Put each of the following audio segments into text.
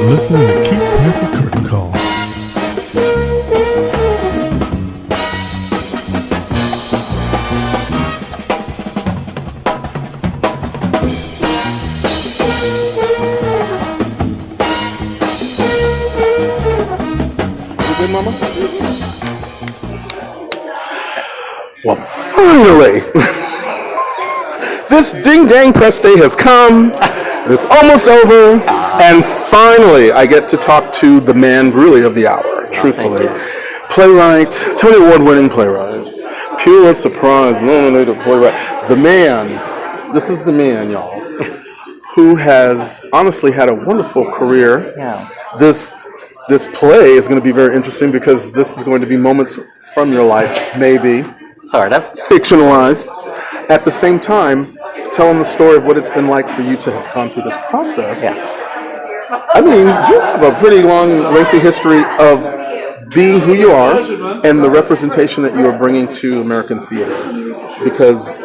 listening to Keith Prince's Curtain Call. Good, Mama? Well, finally, this ding-dang press day has come. It's almost over, and finally, I get to talk to the man, really, of the hour. Truthfully, playwright, Tony Award-winning playwright, Pulitzer Prize nominated playwright. The man. This is the man, y'all, who has honestly had a wonderful career. Yeah. This play is going to be very interesting because this is going to be moments from your life, maybe. Sort of. Fictionalized. At the same time, telling the story of what it's been like for you to have gone through this process. Yeah. I mean, you have a pretty long, lengthy history of being who you are and the representation that you are bringing to American theater. Because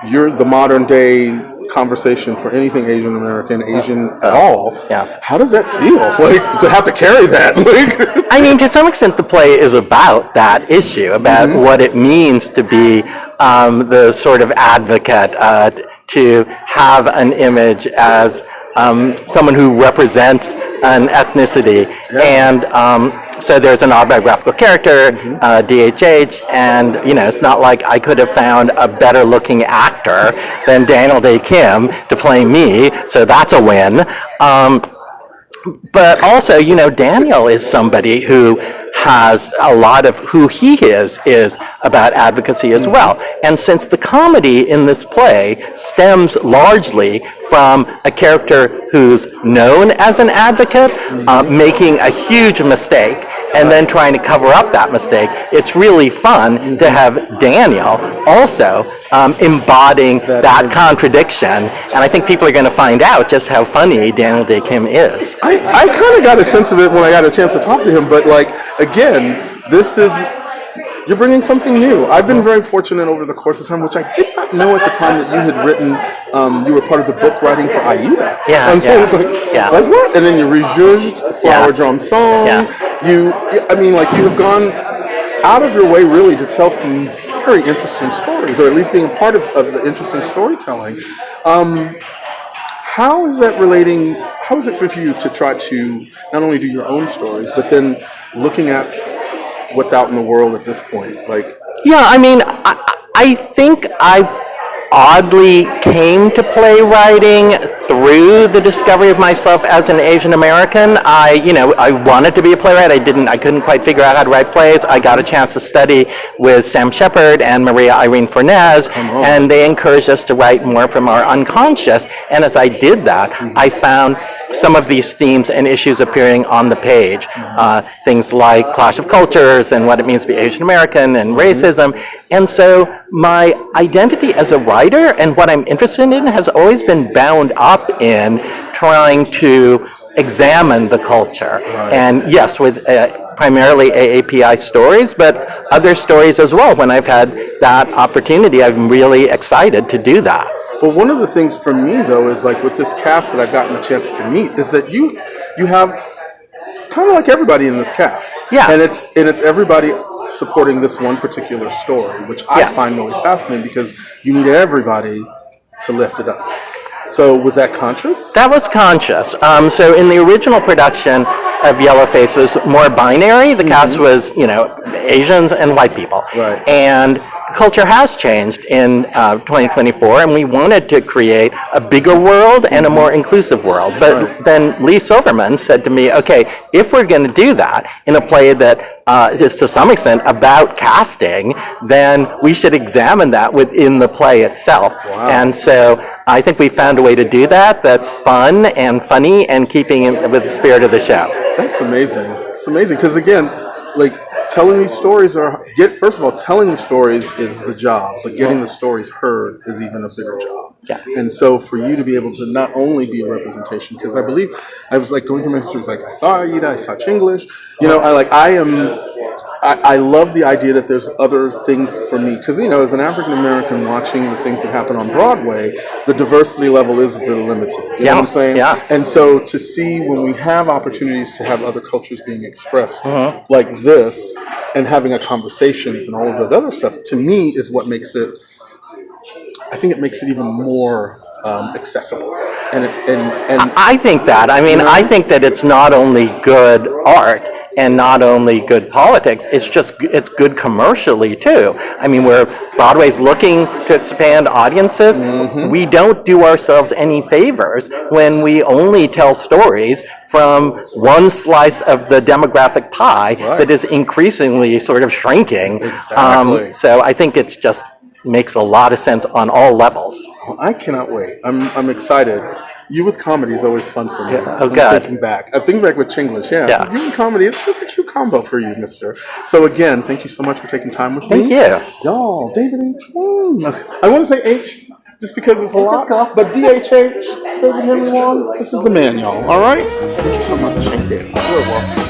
you're the modern day conversation for anything Asian American, Asian at all. Yeah. How does that feel? Like, to have to carry that? Like, I mean, to some extent, the play is about that issue, about what it means to be the sort of advocate, to have an image as someone who represents an ethnicity. Yeah. And so there's an autobiographical character, DHH, and it's not like I could have found a better looking actor than Daniel Day Kim to play me, so that's a win. But also, Daniel is somebody who has a lot of who he is about advocacy as well. And since the comedy in this play stems largely from a character who's known as an advocate, making a huge mistake and then trying to cover up that mistake, it's really fun to have Daniel also embodying that contradiction. And I think people are going to find out just how funny Daniel Day Kim is. I kind of got a sense of it when I got a chance to talk to him, but again, you're bringing something new. I've been very fortunate over the course of time, which I did not know at the time that you had written, you were part of the book writing for Aida. Yeah, and so it was like what? And then you rejudged Flower Drum Song. Yeah. You have gone out of your way really to tell some very interesting stories, or at least being part of the interesting storytelling. How is that relating? How is it for you to try to not only do your own stories, but then looking at what's out in the world at this point? Yeah, I mean, I think I oddly came to playwriting through the discovery of myself as an Asian American. I wanted to be a playwright. I couldn't quite figure out how to write plays. I got a chance to study with Sam Shepard and Maria Irene Fornez, and they encouraged us to write more from our unconscious. And as I did that, I found some of these themes and issues appearing on the page. Things like clash of cultures and what it means to be Asian American and racism. And so my identity as a writer and what I'm interested in has always been bound up in trying to examine the culture. Right. And yes, with primarily AAPI stories, but other stories as well. When I've had that opportunity, I'm really excited to do that. Well, one of the things for me, though, is with this cast that I've gotten a chance to meet, is that you have kind of like everybody in this cast. Yeah. And it's everybody supporting this one particular story, which I find really fascinating because you need everybody to lift it up. So was that conscious? That was conscious. So in the original production of Yellowface, it was more binary. The cast was, Asians and white people. Right. And the culture has changed in 2024, and we wanted to create a bigger world and a more inclusive world. But then Lee Silverman said to me, okay, if we're going to do that in a play that is to some extent about casting, then we should examine that within the play itself. Wow. And so I think we found a way to do that that's fun and funny and keeping in with the spirit of the show. That's amazing. It's amazing because, again, telling these stories first of all, telling the stories is the job, but getting the stories heard is even a bigger job. Yeah. And so for you to be able to not only be a representation, because I believe I was going through my history, I saw Aida, I saw Chinglish, I love the idea that there's other things for me, because, you know, as an African American watching the things that happen on Broadway, the diversity level is very limited. You know what I'm saying? Yeah. And so to see when we have opportunities to have other cultures being expressed like this and having a conversations and all of that other stuff, to me is what makes it, I think it makes it even more accessible. And I think that. I mean, I think that it's not only good art and not only good politics, it's good commercially too. I mean, where Broadway's looking to expand audiences, we don't do ourselves any favors when we only tell stories from one slice of the demographic pie that is increasingly sort of shrinking. Exactly. So I think it's just makes a lot of sense on all levels. Well, I cannot wait. I'm excited. You with comedy is always fun for me. Yeah. Oh, I'm God. thinking back with Chinglish. Yeah. You and comedy, it's a cute combo for you, mister. So again, thank you so much for taking time with Thank me. you. Y'all, David H. Hwang. I want to say H just because it's a lot, but DHH, David Henry Hwang, this is the man, y'all. All right? Thank you so much. Thank you. You're welcome.